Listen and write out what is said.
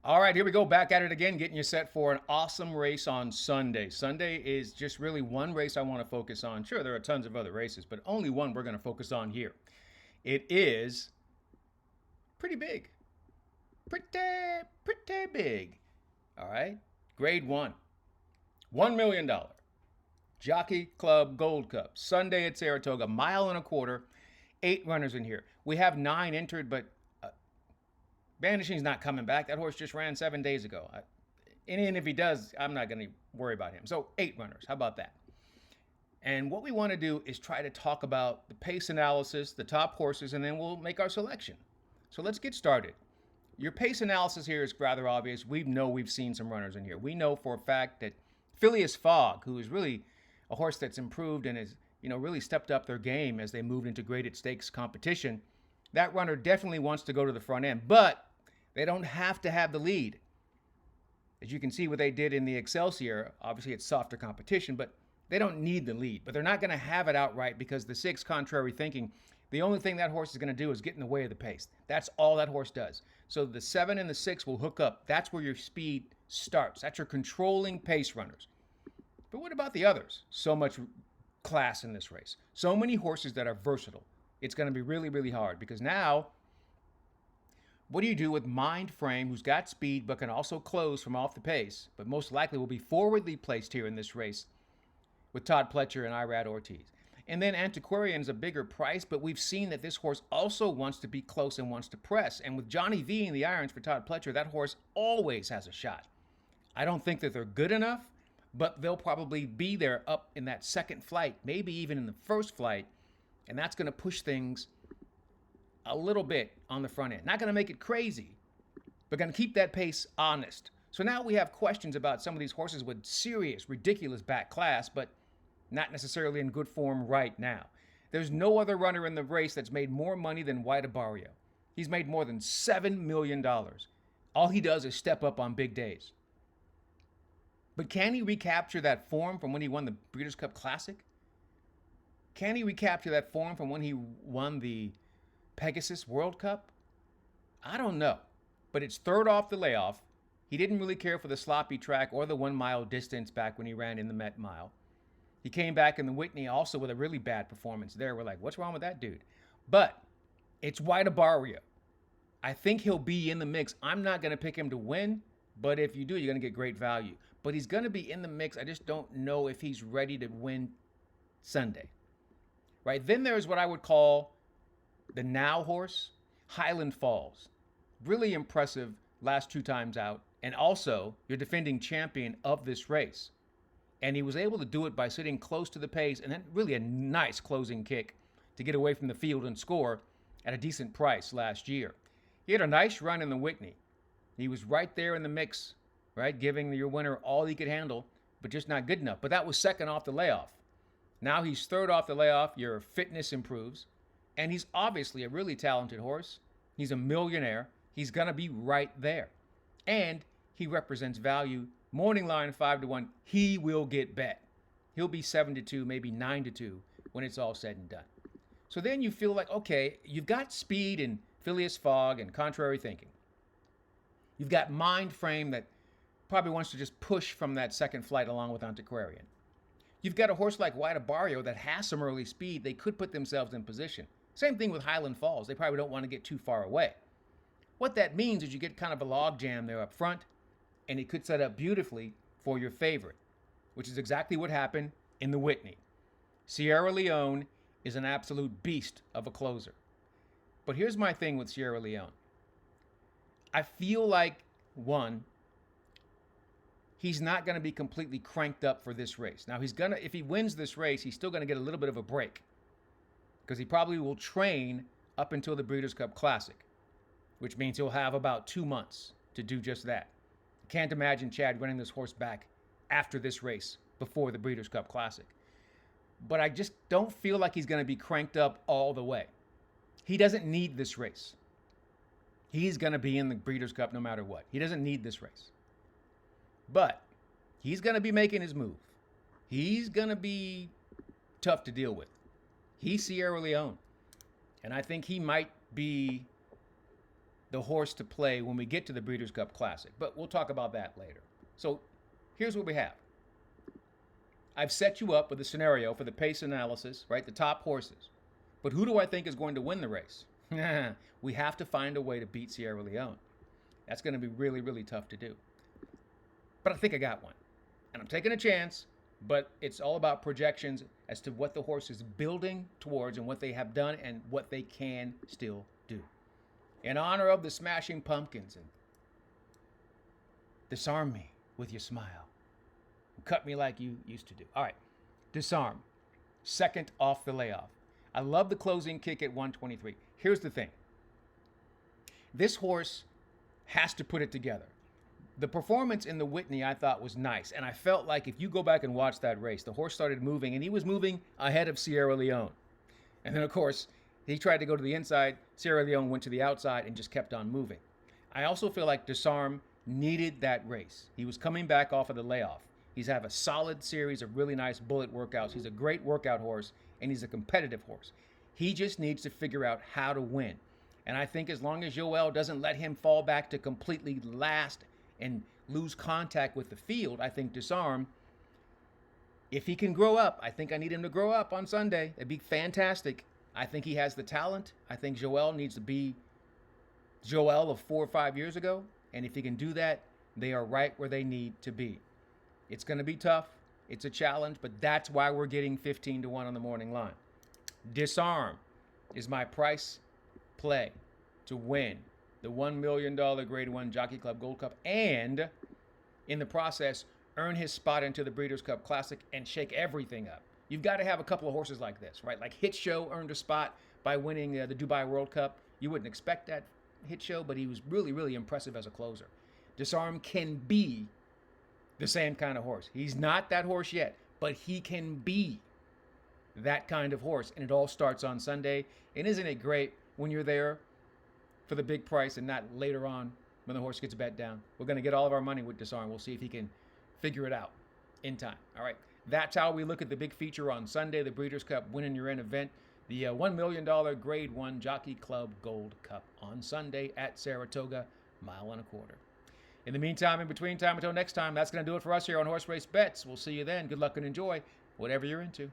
All right, here we go. Back at it again, getting you set for an awesome race on Sunday. Sunday is just really one race I want to focus on. Sure, there are tons of other races, but only one we're going to focus on here. It is pretty big. Pretty big. All right. Grade one. $1 million. Jockey Club Gold Cup. Sunday at Saratoga. Mile and a quarter. 8 runners in here. We have 9 entered, but Vanishing's not coming back. That horse just ran 7 days ago. And if he does, I'm not going to worry about him. So 8 runners. How about that? And what we want to do is try to talk about the pace analysis, the top horses, and then we'll make our selection. So let's get started. Your pace analysis here is rather obvious. We've seen some runners in here. We know for a fact that Phileas Fogg, who is really a horse that's improved and has really stepped up their game as they moved into graded stakes competition, that runner definitely wants to go to the front end, but they don't have to have the lead. As you can see what they did in the Excelsior, obviously it's softer competition, but they don't need the lead. But they're not going to have it outright because the 6, contrary thinking, the only thing that horse is going to do is get in the way of the pace. That's all that horse does. So the 7 and the 6 will hook up. That's where your speed starts. That's your controlling pace runners. But what about the others? So much class in this race. So many horses that are versatile. It's going to be really, really hard because now, what do you do with Mind Frame, who's got speed but can also close from off the pace, but most likely will be forwardly placed here in this race with Todd Pletcher and Irad Ortiz? And then Antiquarian is a bigger price, but we've seen that this horse also wants to be close and wants to press. And with Johnny V in the irons for Todd Pletcher, that horse always has a shot. I don't think that they're good enough, but they'll probably be there up in that second flight, maybe even in the first flight, and that's going to push things a little bit on the front end. Not going to make it crazy, but going to keep that pace honest. So now we have questions about some of these horses with serious, ridiculous back class, but not necessarily in good form right now. There's no other runner in the race that's made more money than White Abarrio. He's made more than $7 million. All he does is step up on big days. But can he recapture that form from when he won the Breeders' Cup Classic? Can he recapture that form from when he won the Pegasus World Cup? I don't know. But it's third off the layoff. He didn't really care for the sloppy track or the 1 mile distance back when he ran in the Met Mile. He came back in the Whitney also with a really bad performance there. We're like, what's wrong with that dude? But it's White Abarrio. I think he'll be in the mix. I'm not going to pick him to win, but if you do, you're going to get great value. But he's going to be in the mix. I just don't know if he's ready to win Sunday. Right? Then there's what I would call the now horse, Highland Falls. Really impressive last 2 times out. And also, your defending champion of this race. And he was able to do it by sitting close to the pace and then really a nice closing kick to get away from the field and score at a decent price last year. He had a nice run in the Whitney. He was right there in the mix, right, giving your winner all he could handle, but just not good enough. But that was second off the layoff. Now he's third off the layoff. Your fitness improves. And he's obviously a really talented horse. He's a millionaire. He's going to be right there. And he represents value. Morning line 5-1. He will get bet. He'll be 7-2, maybe 9-2 when it's all said and done. So then you feel like, okay, you've got speed and Phileas Fogg and contrary thinking. You've got Mind Frame that probably wants to just push from that second flight along with Antiquarian. You've got a horse like White Abarrio that has some early speed. They could put themselves in position. Same thing with Highland Falls. They probably don't want to get too far away. What that means is you get kind of a log jam there up front, and it could set up beautifully for your favorite, which is exactly what happened in the Whitney. Sierra Leone is an absolute beast of a closer. But here's my thing with Sierra Leone. I feel like, one, he's not going to be completely cranked up for this race. Now, if he wins this race, he's still going to get a little bit of a break because he probably will train up until the Breeders' Cup Classic, which means he'll have about 2 months to do just that. Can't imagine Chad running this horse back after this race before the Breeders' Cup Classic. But I just don't feel like he's going to be cranked up all the way. He doesn't need this race. He's going to be in the Breeders' Cup no matter what. He doesn't need this race. But he's going to be making his move. He's going to be tough to deal with. He's Sierra Leone. And I think he might be the horse to play when we get to the Breeders' Cup Classic. But we'll talk about that later. So here's what we have. I've set you up with a scenario for the pace analysis, right? The top horses. But who do I think is going to win the race? We have to find a way to beat Sierra Leone. That's going to be really, really tough to do. But I think I got one. And I'm taking a chance, but it's all about projections as to what the horse is building towards and what they have done and what they can still do. In honor of the Smashing Pumpkins, and disarm me with your smile. Cut me like you used to do. All right, Disarm. Second off the layoff. I love the closing kick at 123. Here's the thing. This horse has to put it together. The performance in the Whitney I thought was nice, and I felt like if you go back and watch that race, the horse started moving, and he was moving ahead of Sierra Leone. And then, of course, he tried to go to the inside. Sierra Leone went to the outside and just kept on moving. I also feel like Disarm needed that race. He was coming back off of the layoff. He's had a solid series of really nice bullet workouts. He's a great workout horse, and he's a competitive horse. He just needs to figure out how to win. And I think as long as Joel doesn't let him fall back to completely last and lose contact with the field, I think Disarm, if he can grow up, I think I need him to grow up on Sunday. It'd be fantastic. I think he has the talent. I think Joel needs to be Joel of 4 or 5 years ago. And if he can do that, they are right where they need to be. It's going to be tough. It's a challenge, but that's why we're getting 15 to 1 on the morning line. Disarm is my price play to win the $1 million Grade 1 Jockey Club Gold Cup and, in the process, earn his spot into the Breeders' Cup Classic and shake everything up. You've got to have a couple of horses like this, right? Like Hit Show earned a spot by winning the Dubai World Cup. You wouldn't expect that, Hit Show, but he was really, really impressive as a closer. Disarm can be the same kind of horse. He's not that horse yet, but he can be that kind of horse, and it all starts on Sunday. And isn't it great when you're there for the big price and not later on when the horse gets bet down? We're going to get all of our money with Disarm. We'll see if he can figure it out in time. All right, that's how we look at the big feature on Sunday, the Breeders' Cup Win in Your End event, the $1 million Grade 1 Jockey Club Gold Cup on Sunday at Saratoga, 1.25 miles. In the meantime, in between time, until next time, that's going to do it for us here on Horse Race Bets. We'll see you then. Good luck and enjoy whatever you're into.